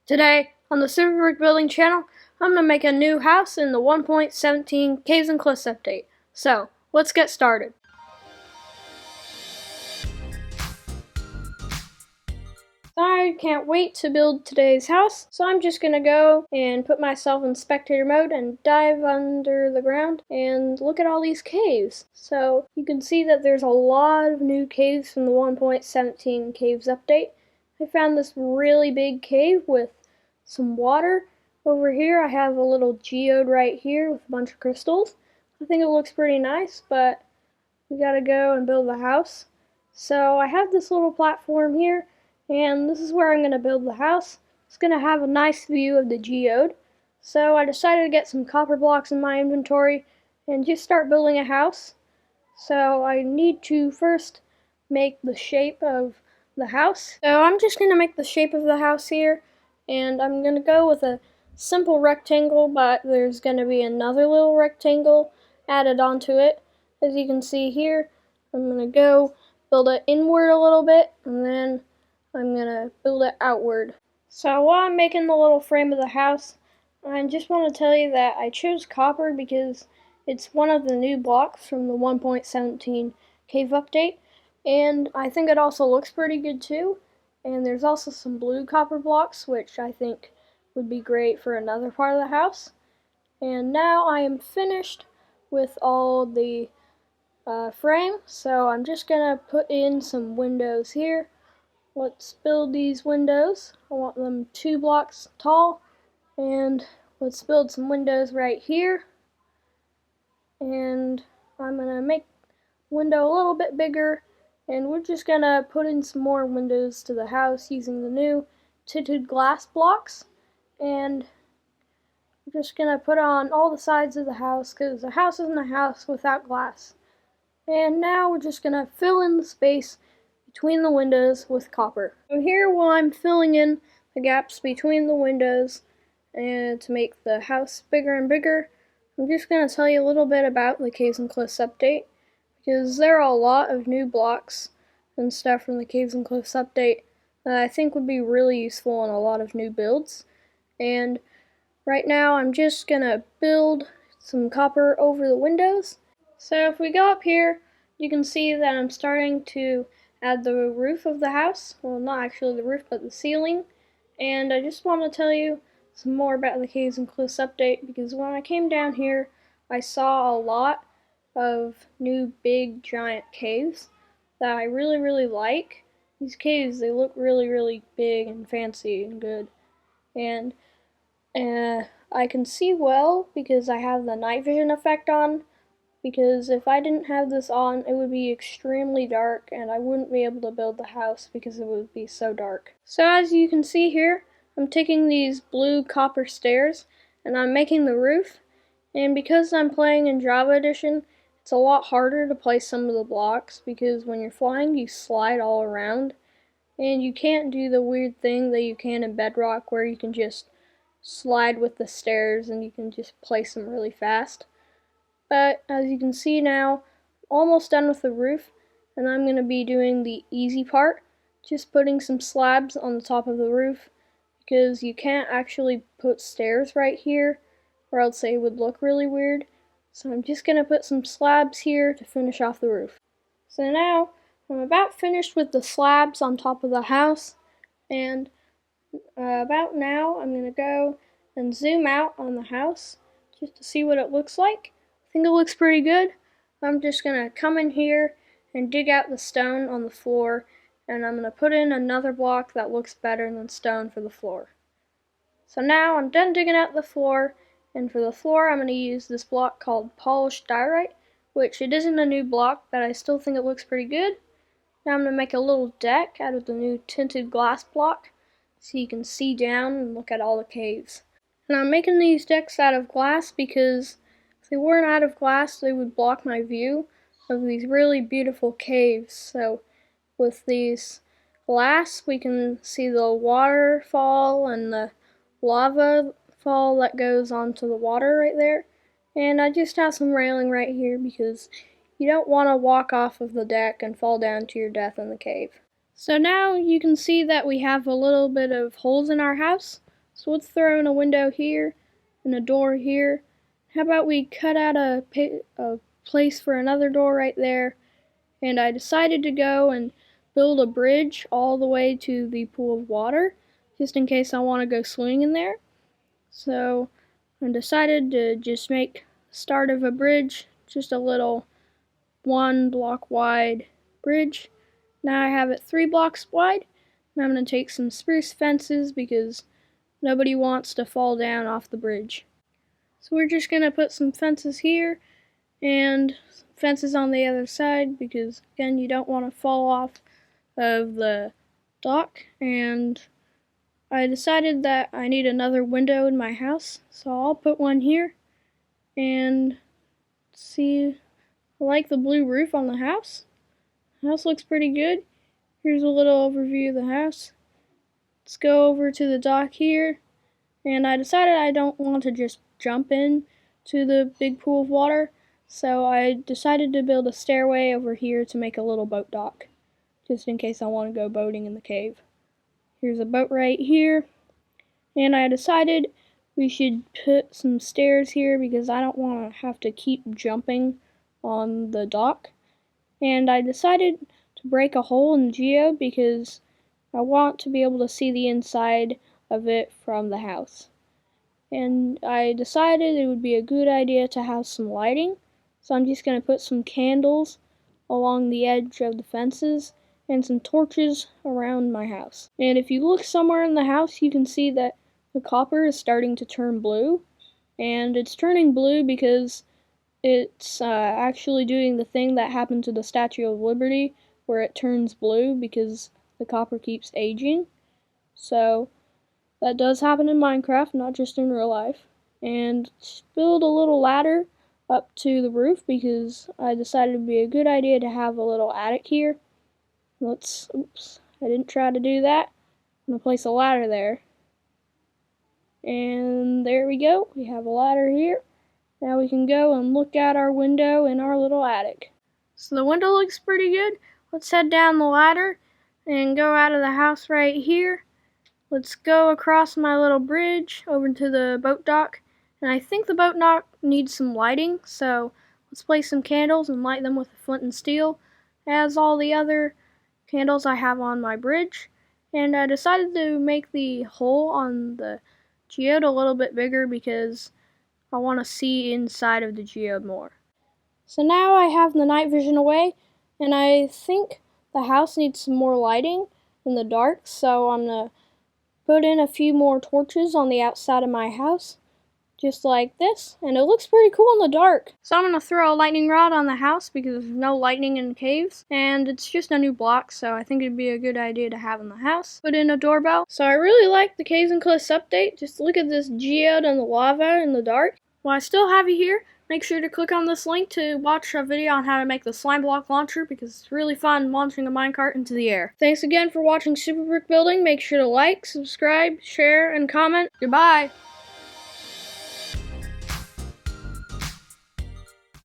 Today, on the Super Brick Building channel, I'm going to make a new house in the 1.17 Caves and Cliffs update. So, let's get started. I can't wait to build today's house, so I'm just going to go and put myself in spectator mode and dive under the ground and look at all these caves. So, you can see that there's a lot of new caves from the 1.17 Caves update. I found this really big cave with some water. Over here I have a little geode right here with a bunch of crystals. I think it looks pretty nice, but we gotta go and build the house. So I have this little platform here, and this is where I'm gonna build the house. It's gonna have a nice view of the geode. So I decided to get some copper blocks in my inventory and just start building a house. So I need to first make the shape of the house. So I'm just gonna make the shape of the house here, and I'm gonna go with a simple rectangle, but there's gonna be another little rectangle added onto it. As you can see here, I'm gonna go build it inward a little bit, and then I'm gonna build it outward. So while I'm making the little frame of the house, I just want to tell you that I chose copper because it's one of the new blocks from the 1.17 cave update, and I think it also looks pretty good too. And there's also some blue copper blocks, which I think would be great for another part of the house. And now I am finished with all the frame, so I'm just gonna put in some windows here. Let's build these windows. I want them 2 blocks tall, and let's build some windows right here. And I'm gonna make the window a little bit bigger, and we're just gonna put in some more windows to the house using the new tinted glass blocks. And I'm just gonna put on all the sides of the house because a house isn't a house without glass. And now we're just gonna fill in the space between the windows with copper. So here, while I'm filling in the gaps between the windows and to make the house bigger and bigger, I'm just gonna tell you a little bit about the Caves and Cliffs update, because there are a lot of new blocks and stuff from the Caves and Cliffs update that I think would be really useful in a lot of new builds. And right now I'm just gonna build some copper over the windows. So if we go up here, you can see that I'm starting to add the roof of the house. Well, not actually the roof, but the ceiling. And I just want to tell you some more about the Caves and Cliffs update, because when I came down here, I saw a lot of new big giant caves that I really like. These caves, they look really big and fancy and good. And I can see well because I have the night vision effect on, because if I didn't have this on, it would be extremely dark and I wouldn't be able to build the house because it would be so dark. So as you can see here, I'm taking these blue copper stairs and I'm making the roof. And because I'm playing in Java Edition, it's a lot harder to place some of the blocks because when you're flying, you slide all around. And you can't do the weird thing that you can in Bedrock where you can just slide with the stairs and you can just place them really fast. But as you can see now, almost done with the roof, and I'm going to be doing the easy part, just putting some slabs on the top of the roof, because you can't actually put stairs right here, or else they would look really weird. So I'm just going to put some slabs here to finish off the roof. So now, I'm about finished with the slabs on top of the house, and about now I'm going to go and zoom out on the house, just to see what it looks like. I think it looks pretty good. I'm just gonna come in here and dig out the stone on the floor, and I'm gonna put in another block that looks better than stone for the floor. So now I'm done digging out the floor, and for the floor I'm gonna use this block called polished diorite, which it isn't a new block, but I still think it looks pretty good. Now I'm gonna make a little deck out of the new tinted glass block, so you can see down and look at all the caves. And I'm making these decks out of glass because if they weren't out of glass, they would block my view of these really beautiful caves. So with these glass, we can see the waterfall and the lava fall that goes onto the water right there. And I just have some railing right here because you don't want to walk off of the deck and fall down to your death in the cave. So now you can see that we have a little bit of holes in our house. So let's throw in a window here and a door here. How about we cut out a place for another door right there? And I decided to go and build a bridge all the way to the pool of water, just in case I want to go swimming in there. So I decided to just make the start of a bridge, just a little 1 block wide bridge. Now I have it 3 blocks wide, and I'm going to take some spruce fences because nobody wants to fall down off the bridge. So we're just going to put some fences here and fences on the other side because, again, you don't want to fall off of the dock. And I decided that I need another window in my house, so I'll put one here. And see, I like the blue roof on the house. The house looks pretty good. Here's a little overview of the house. Let's go over to the dock here. And I decided I don't want to just jump in to the big pool of water, so I decided to build a stairway over here to make a little boat dock, just in case I want to go boating in the cave. Here's a boat right here, and I decided we should put some stairs here because I don't want to have to keep jumping on the dock. And I decided to break a hole in the geode because I want to be able to see the inside of it from the house. And I decided it would be a good idea to have some lighting, so I'm just going to put some candles along the edge of the fences and some torches around my house. And if you look somewhere in the house, you can see that the copper is starting to turn blue, and it's turning blue because it's actually doing the thing that happened to the Statue of Liberty, where it turns blue because the copper keeps aging. So that does happen in Minecraft, not just in real life. And build a little ladder up to the roof because I decided it would be a good idea to have a little attic here. Oops, I didn't try to do that. I'm going to place a ladder there. And there we go, we have a ladder here. Now we can go and look out our window in our little attic. So the window looks pretty good. Let's head down the ladder and go out of the house right here. Let's go across my little bridge over to the boat dock. And I think the boat dock needs some lighting, so let's place some candles and light them with a flint and steel, as all the other candles I have on my bridge. And I decided to make the hole on the geode a little bit bigger because I want to see inside of the geode more. So now I have the night vision away, and I think the house needs some more lighting in the dark, so I'm going to put in a few more torches on the outside of my house, just like this, and it looks pretty cool in the dark. So I'm going to throw a lightning rod on the house because there's no lightning in caves, and it's just a new block, so I think it'd be a good idea to have in the house. Put in a doorbell. So I really like the Caves and Cliffs update. Just look at this geode and the lava in the dark. While I still have you here, make sure to click on this link to watch a video on how to make the slime block launcher because it's really fun launching a minecart into the air. Thanks again for watching Super Brick Building. Make sure to like, subscribe, share, and comment. Goodbye!